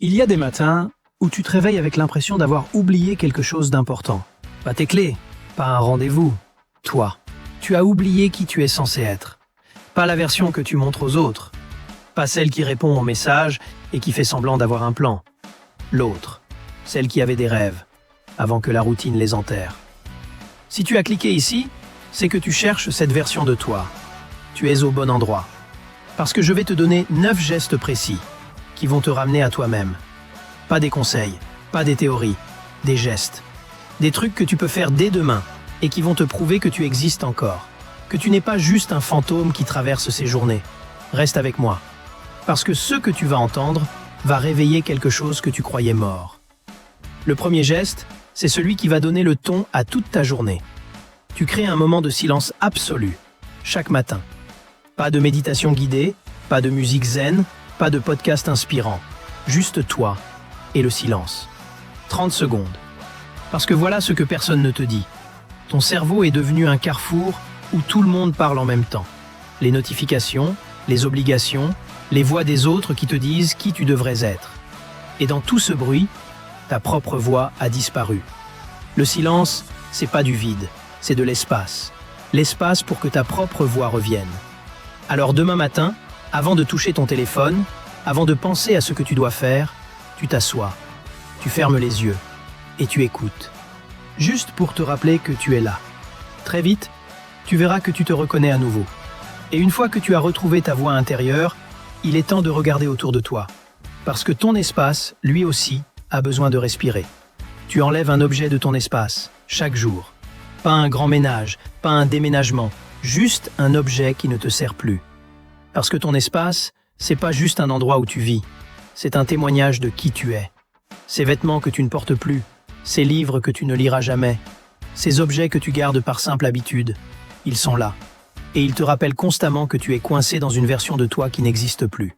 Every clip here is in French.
Il y a des matins où tu te réveilles avec l'impression d'avoir oublié quelque chose d'important. Pas tes clés, pas un rendez-vous. Toi, tu as oublié qui tu es censé être. Pas la version que tu montres aux autres. Pas celle qui répond aux messages et qui fait semblant d'avoir un plan. L'autre, celle qui avait des rêves, avant que la routine les enterre. Si tu as cliqué ici, c'est que tu cherches cette version de toi. Tu es au bon endroit. Parce que je vais te donner 9 gestes précis qui vont te ramener à toi-même. Pas des conseils, pas des théories, des gestes. Des trucs que tu peux faire dès demain et qui vont te prouver que tu existes encore. Que tu n'es pas juste un fantôme qui traverse ses journées. Reste avec moi. Parce que ce que tu vas entendre va réveiller quelque chose que tu croyais mort. Le premier geste, c'est celui qui va donner le ton à toute ta journée. Tu crées un moment de silence absolu, chaque matin. Pas de méditation guidée, pas de musique zen, pas de podcast inspirant. Juste toi et le silence. 30 secondes. Parce que voilà ce que personne ne te dit. Ton cerveau est devenu un carrefour où tout le monde parle en même temps. Les notifications, les obligations, les voix des autres qui te disent qui tu devrais être. Et dans tout ce bruit, ta propre voix a disparu. Le silence, c'est pas du vide, c'est de l'espace. L'espace pour que ta propre voix revienne. Alors demain matin, avant de toucher ton téléphone, avant de penser à ce que tu dois faire, tu t'assois, tu fermes les yeux et tu écoutes. Juste pour te rappeler que tu es là. Très vite, tu verras que tu te reconnais à nouveau. Et une fois que tu as retrouvé ta voix intérieure, il est temps de regarder autour de toi. Parce que ton espace, lui aussi, a besoin de respirer. Tu enlèves un objet de ton espace, chaque jour. Pas un grand ménage, pas un déménagement, juste un objet qui ne te sert plus. Parce que ton espace, c'est pas juste un endroit où tu vis, c'est un témoignage de qui tu es. Ces vêtements que tu ne portes plus, ces livres que tu ne liras jamais, ces objets que tu gardes par simple habitude, ils sont là. Et ils te rappellent constamment que tu es coincé dans une version de toi qui n'existe plus.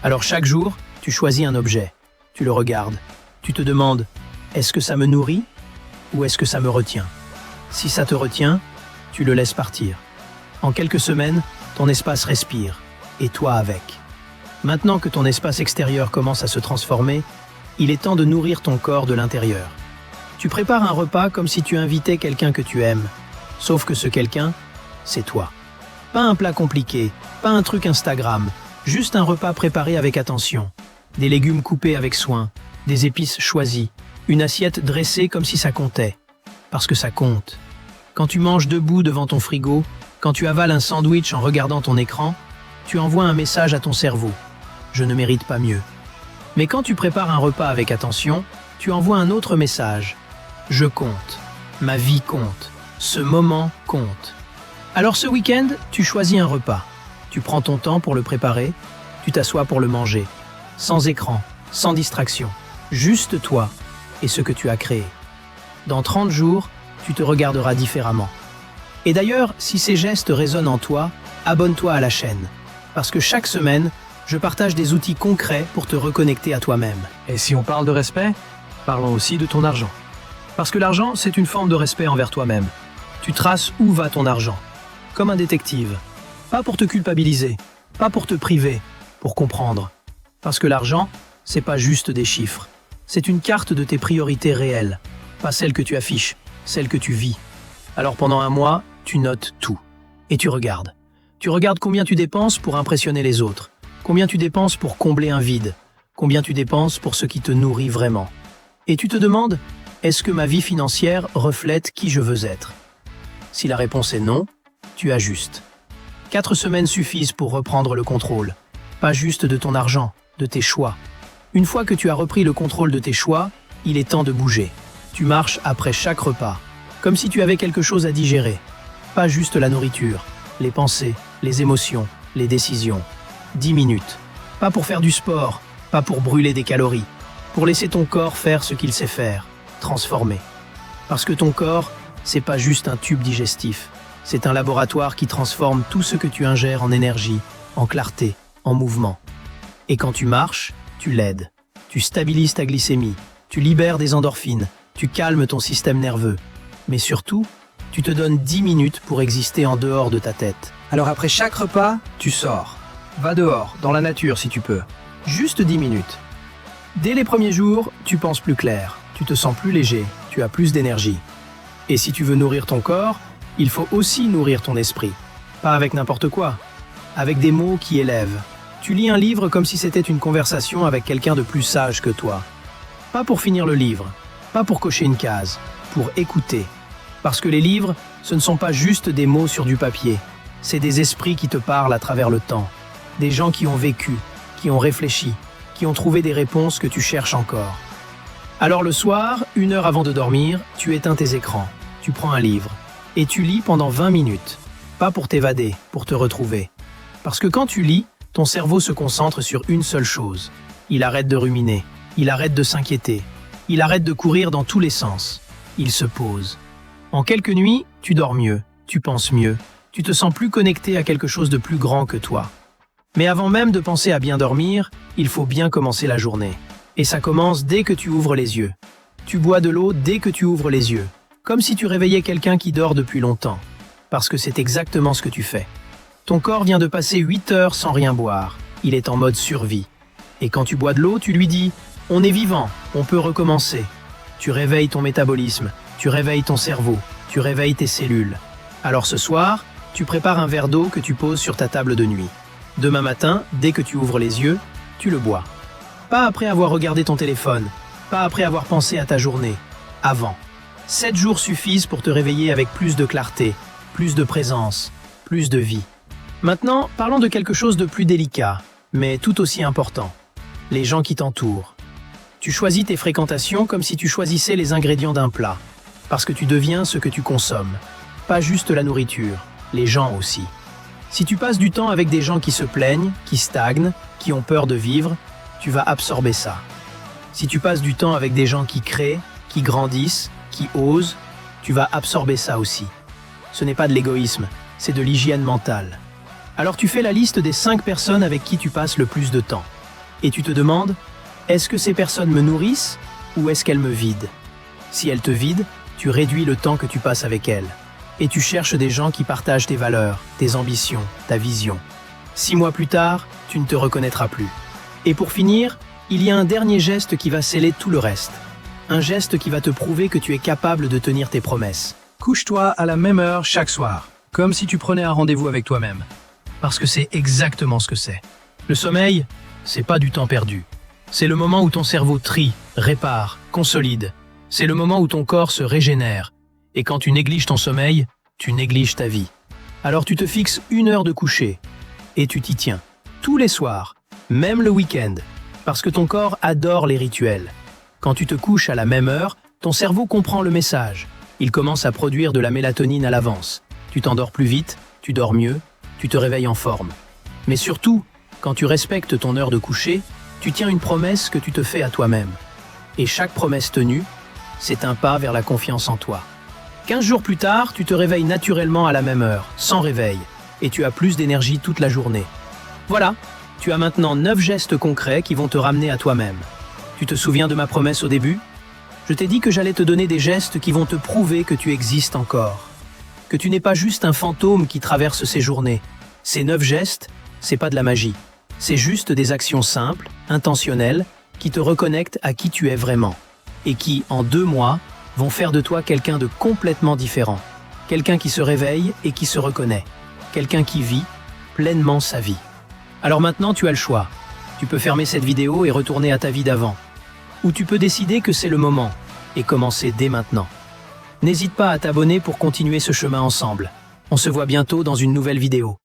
Alors chaque jour, tu choisis un objet, tu le regardes, tu te demandes « Est-ce que ça me nourrit ou est-ce que ça me retient ?» Si ça te retient, tu le laisses partir. En quelques semaines, ton espace respire, et toi avec. Maintenant que ton espace extérieur commence à se transformer, il est temps de nourrir ton corps de l'intérieur. Tu prépares un repas comme si tu invitais quelqu'un que tu aimes, sauf que ce quelqu'un, c'est toi. Pas un plat compliqué, pas un truc Instagram, juste un repas préparé avec attention. Des légumes coupés avec soin, des épices choisies, une assiette dressée comme si ça comptait. Parce que ça compte. Quand tu manges debout devant ton frigo, quand tu avales un sandwich en regardant ton écran, tu envoies un message à ton cerveau. Je ne mérite pas mieux. Mais quand tu prépares un repas avec attention, tu envoies un autre message. Je compte. Ma vie compte. Ce moment compte. Alors ce week-end, tu choisis un repas. Tu prends ton temps pour le préparer, tu t'assois pour le manger. Sans écran, sans distraction. Juste toi et ce que tu as créé. Dans 30 jours, tu te regarderas différemment. Et d'ailleurs, si ces gestes résonnent en toi, abonne-toi à la chaîne. Parce que chaque semaine, je partage des outils concrets pour te reconnecter à toi-même. Et si on parle de respect, parlons aussi de ton argent. Parce que l'argent, c'est une forme de respect envers toi-même. Tu traces où va ton argent. Comme un détective. Pas pour te culpabiliser, pas pour te priver, pour comprendre. Parce que l'argent, c'est pas juste des chiffres. C'est une carte de tes priorités réelles. Pas celles que tu affiches, celles que tu vis. Alors pendant un mois, tu notes tout. Et tu regardes. Tu regardes combien tu dépenses pour impressionner les autres. Combien tu dépenses pour combler un vide. Combien tu dépenses pour ce qui te nourrit vraiment. Et tu te demandes, est-ce que ma vie financière reflète qui je veux être? Si la réponse est non, tu ajustes. 4 semaines suffisent pour reprendre le contrôle. Pas juste de ton argent, de tes choix. Une fois que tu as repris le contrôle de tes choix, il est temps de bouger. Tu marches après chaque repas, comme si tu avais quelque chose à digérer. Pas juste la nourriture, les pensées, les émotions, les décisions. 10 minutes. Pas pour faire du sport, pas pour brûler des calories. Pour laisser ton corps faire ce qu'il sait faire, transformer. Parce que ton corps, c'est pas juste un tube digestif. C'est un laboratoire qui transforme tout ce que tu ingères en énergie, en clarté, en mouvement. Et quand tu marches, tu l'aides. Tu stabilises ta glycémie, tu libères des endorphines, tu calmes ton système nerveux. Mais surtout, tu te donnes 10 minutes pour exister en dehors de ta tête. Alors après chaque repas, tu sors. Va dehors, dans la nature si tu peux. Juste 10 minutes. Dès les premiers jours, tu penses plus clair, tu te sens plus léger, tu as plus d'énergie. Et si tu veux nourrir ton corps, il faut aussi nourrir ton esprit. Pas avec n'importe quoi, avec des mots qui élèvent. Tu lis un livre comme si c'était une conversation avec quelqu'un de plus sage que toi. Pas pour finir le livre, pas pour cocher une case, pour écouter. Parce que les livres, ce ne sont pas juste des mots sur du papier, c'est des esprits qui te parlent à travers le temps. Des gens qui ont vécu, qui ont réfléchi, qui ont trouvé des réponses que tu cherches encore. Alors le soir, 1 heure avant de dormir, tu éteins tes écrans, tu prends un livre, et tu lis pendant 20 minutes. Pas pour t'évader, pour te retrouver. Parce que quand tu lis, ton cerveau se concentre sur une seule chose. Il arrête de ruminer, il arrête de s'inquiéter, il arrête de courir dans tous les sens. Il se pose. En quelques nuits, tu dors mieux, tu penses mieux, tu te sens plus connecté à quelque chose de plus grand que toi. Mais avant même de penser à bien dormir, il faut bien commencer la journée. Et ça commence dès que tu ouvres les yeux. Tu bois de l'eau dès que tu ouvres les yeux, comme si tu réveillais quelqu'un qui dort depuis longtemps. Parce que c'est exactement ce que tu fais. Ton corps vient de passer 8 heures sans rien boire. Il est en mode survie. Et quand tu bois de l'eau, tu lui dis « On est vivant, on peut recommencer ». Tu réveilles ton métabolisme, tu réveilles ton cerveau, tu réveilles tes cellules. Alors ce soir, tu prépares un verre d'eau que tu poses sur ta table de nuit. Demain matin, dès que tu ouvres les yeux, tu le bois. Pas après avoir regardé ton téléphone, pas après avoir pensé à ta journée, avant. 7 jours suffisent pour te réveiller avec plus de clarté, plus de présence, plus de vie. Maintenant, parlons de quelque chose de plus délicat, mais tout aussi important. Les gens qui t'entourent. Tu choisis tes fréquentations comme si tu choisissais les ingrédients d'un plat, parce que tu deviens ce que tu consommes. Pas juste la nourriture, les gens aussi. Si tu passes du temps avec des gens qui se plaignent, qui stagnent, qui ont peur de vivre, tu vas absorber ça. Si tu passes du temps avec des gens qui créent, qui grandissent, qui osent, tu vas absorber ça aussi. Ce n'est pas de l'égoïsme, c'est de l'hygiène mentale. Alors tu fais la liste des 5 personnes avec qui tu passes le plus de temps. Et tu te demandes, est-ce que ces personnes me nourrissent ou est-ce qu'elles me vident? Si elles te vident, tu réduis le temps que tu passes avec elles. Et tu cherches des gens qui partagent tes valeurs, tes ambitions, ta vision. 6 mois plus tard, tu ne te reconnaîtras plus. Et pour finir, il y a un dernier geste qui va sceller tout le reste. Un geste qui va te prouver que tu es capable de tenir tes promesses. Couche-toi à la même heure chaque soir, comme si tu prenais un rendez-vous avec toi-même. Parce que c'est exactement ce que c'est. Le sommeil, c'est pas du temps perdu. C'est le moment où ton cerveau trie, répare, consolide. C'est le moment où ton corps se régénère. Et quand tu négliges ton sommeil, tu négliges ta vie. Alors tu te fixes 1 heure de coucher. Et tu t'y tiens. Tous les soirs, même le week-end. Parce que ton corps adore les rituels. Quand tu te couches à la même heure, ton cerveau comprend le message. Il commence à produire de la mélatonine à l'avance. Tu t'endors plus vite, tu dors mieux, tu te réveilles en forme. Mais surtout, quand tu respectes ton heure de coucher, tu tiens une promesse que tu te fais à toi-même. Et chaque promesse tenue, c'est un pas vers la confiance en toi. 15 jours plus tard, tu te réveilles naturellement à la même heure, sans réveil, et tu as plus d'énergie toute la journée. Voilà, tu as maintenant 9 gestes concrets qui vont te ramener à toi-même. Tu te souviens de ma promesse au début? Je t'ai dit que j'allais te donner des gestes qui vont te prouver que tu existes encore. Que tu n'es pas juste un fantôme qui traverse ces journées. Ces 9 gestes, c'est pas de la magie. C'est juste des actions simples, intentionnelles, qui te reconnectent à qui tu es vraiment. Et qui, en 2 mois, vont faire de toi quelqu'un de complètement différent. Quelqu'un qui se réveille et qui se reconnaît. Quelqu'un qui vit pleinement sa vie. Alors maintenant, tu as le choix. Tu peux fermer cette vidéo et retourner à ta vie d'avant. Ou tu peux décider que c'est le moment et commencer dès maintenant. N'hésite pas à t'abonner pour continuer ce chemin ensemble. On se voit bientôt dans une nouvelle vidéo.